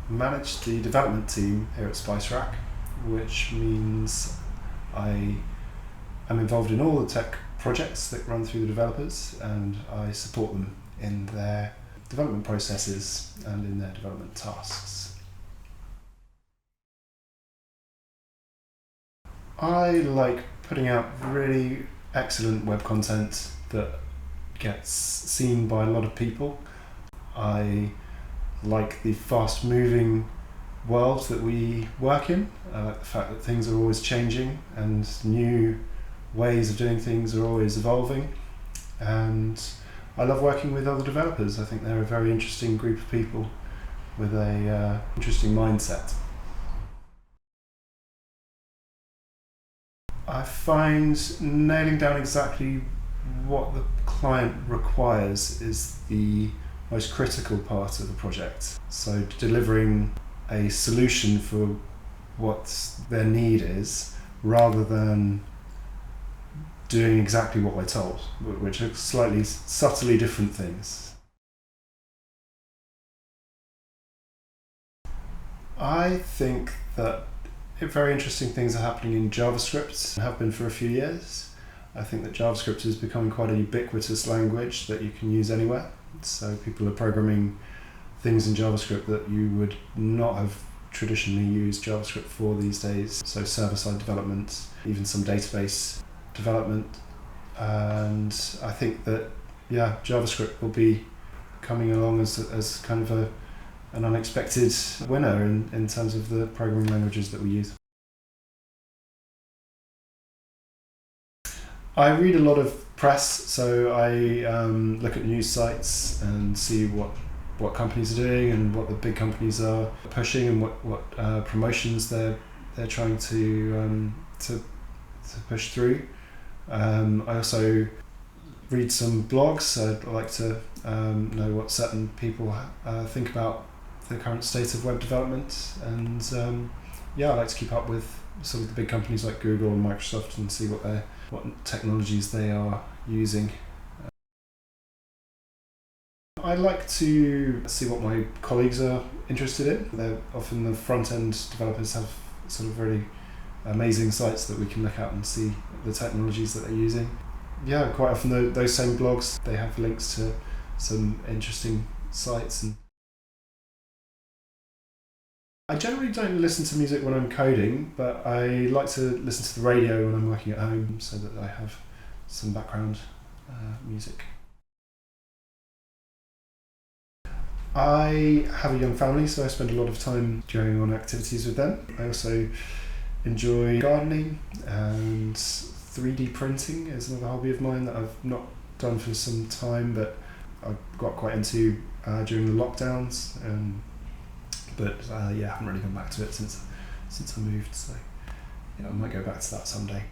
manage the development team here at Spicerack, which means I am involved in all the tech projects that run through the developers, and I support them in their development processes and in their development tasks. I like putting out really excellent web content that gets seen by a lot of people. I like the fast-moving world that we work in. I like the fact that things are always changing and new ways of doing things are always evolving. And I love working with other developers. I think they're a very interesting group of people with a interesting mindset. I find nailing down exactly what the client requires is the most critical part of the project. So delivering a solution for what their need is, rather than doing exactly what we're told, which are slightly subtly different things. I think that very interesting things are happening in JavaScript, and have been for a few years. I think that JavaScript is becoming quite a ubiquitous language that you can use anywhere. So people are programming things in JavaScript that you would not have traditionally used JavaScript for these days. So server-side development, even some database development. And I think that, JavaScript will be coming along as kind of an unexpected winner in terms of the programming languages that we use. I read a lot of press, so I look at news sites and see what companies are doing and what the big companies are pushing and what promotions they're trying to push through. I also read some blogs. I like to know what certain people think about the current state of web development, and I like to keep up with some of the big companies like Google and Microsoft and see what technologies they are using. I like to see what my colleagues are interested in. They're often the front-end developers have sort of very amazing sites that we can look at and see the technologies that they're using. Yeah, quite often those same blogs, they have links to some interesting sites. And I generally don't listen to music when I'm coding, but I like to listen to the radio when I'm working at home so that I have some background music. I have a young family, so I spend a lot of time going on activities with them. I also enjoy gardening, and 3D printing is another hobby of mine that I've not done for some time, but I got quite into during the lockdowns. But I haven't really gone back to it since I moved, so I might go back to that someday.